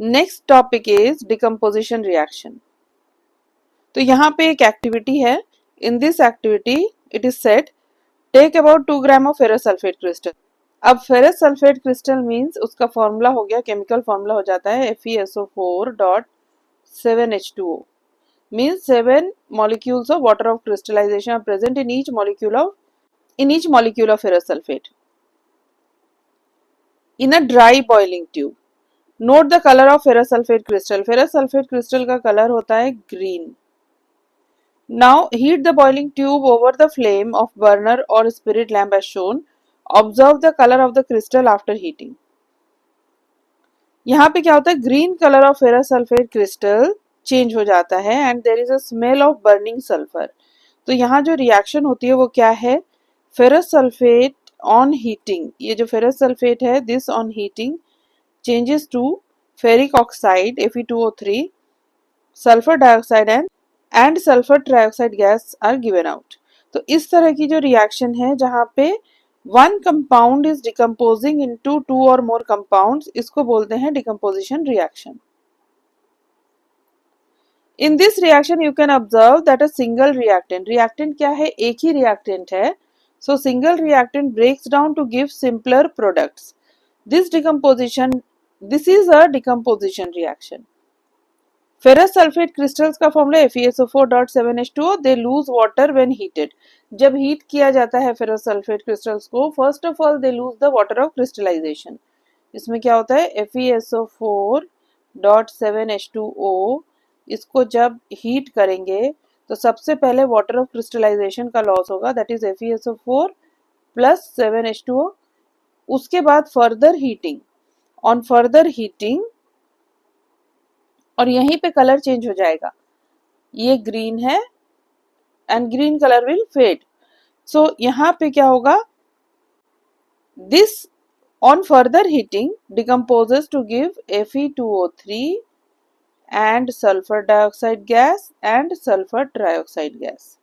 Next topic is decomposition reaction. तो यहाँ पे एक एक्टिविटी है। In this activity it is said take about 2 gram of ferrous sulphate crystal. अब ferrous sulphate crystal means उसका formula हो गया, केमिकल फॉर्मूला हो जाता है FeSO4.7H2O means 7 molecules of water of crystallization are present in each molecule of ferrous sulfate in a dry boiling tube. Note the color of ferrous sulfate crystal. ferrous sulfate crystal का colour होता है green. Now heat the boiling tube over the flame of burner or spirit lamp as shown. Observe the color of the crystal after heating. यहाँ पे क्या होता है, green colour of ferrous sulphate crystal change हो जाता है and there is a smell of burning sulphur. तो यहाँ जो रिएक्शन होती है वो क्या है, फेरस सल्फेट ऑन हीटिंग, ये जो फेरस सल्फेट है this on heating changes to ferric oxide Fe2O3, sulfur dioxide and sulfur trioxide gas are given out. तो इस तरह की जो रिएक्शन है जहाँ पे one compound is decomposing into 2 or more compounds, इसको बोलते हैं decomposition reaction. In this reaction you can observe that a single reactant क्या है, एक ही reactant है, so single reactant breaks down to give simpler products. This is a decomposition reaction. Ferrous sulphate crystals का formula FeSO4.7H2O, they lose water when heated. जब heat किया जाता है ferrous sulphate crystals को, first of all they lose the water of crystallisation. इसमें क्या होता है, FeSO4.7H2O, इसको जब हीट करेंगे तो सबसे पहले वाटर ऑफ क्रिस्टलाइजेशन का लॉस होगा, that is FeSO4 plus 7H2O। उसके बाद further heating, on further heating, और यहीं पे कलर चेंज हो जाएगा, ये ग्रीन है and green colour will fade. So यहाँ पे क्या होगा, this on further heating decomposes to give Fe2O3 and sulfur dioxide gas and sulfur trioxide gas.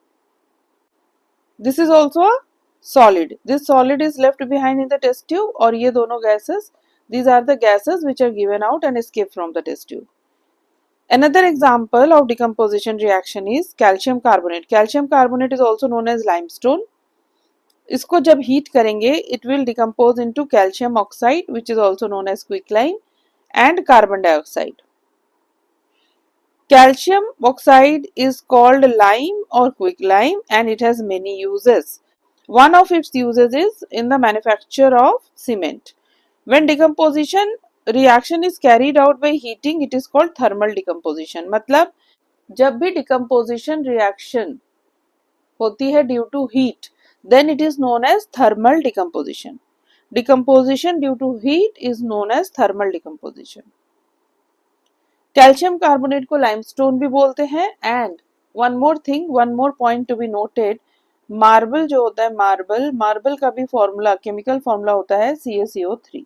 This is also a solid. This solid is left behind in the test tube, और ये दोनों gases, these are the gases which are given out and escape from the test tube. Another example of decomposition reaction is calcium carbonate. Calcium carbonate is also known as limestone. इसको जब heat करेंगे it will decompose into calcium oxide which is also known as quicklime and carbon dioxide. Calcium oxide is called lime or quicklime and it has many uses. One of its uses is in the manufacture of cement. When decomposition reaction is carried out by heating, it is called thermal decomposition. मतलब जब भी decomposition reaction होती है due to heat, then it is known as thermal decomposition. Decomposition due to heat is known as thermal decomposition. Calcium carbonate को limestone भी बोलते हैं and one more point to be noted, marble जो होता है, marble का भी formula, chemical formula होता है CaCO3.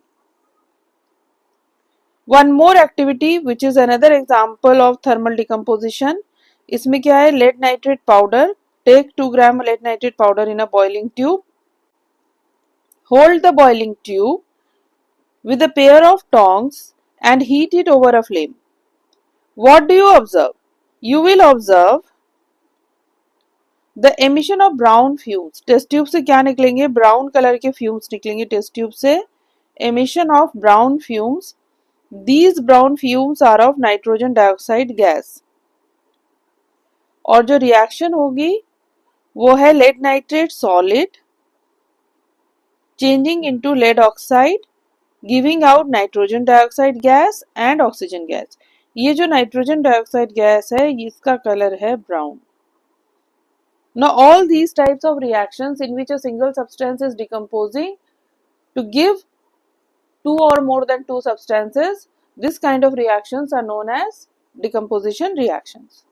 One more activity which is another example of thermal decomposition, इसमें क्या है, lead nitrate powder, take 2 gram lead nitrate powder in a boiling tube, hold the boiling tube with a pair of tongs and heat it over a flame. What do you observe? You will observe the emission of brown fumes. Test tube से क्या निकलेंगे, brown colour के fumes निकलेंगे test tube से, emission of brown fumes. These brown fumes are of nitrogen dioxide gas. और जो reaction होगी वो है lead nitrate solid changing into lead oxide, giving out nitrogen dioxide gas and oxygen gas. ये जो nitrogen dioxide gas है इसका colour है brown. Now all these types of reactions in which a single substance is decomposing to give 2 or more than 2 substances, this kind of reactions are known as decomposition reactions.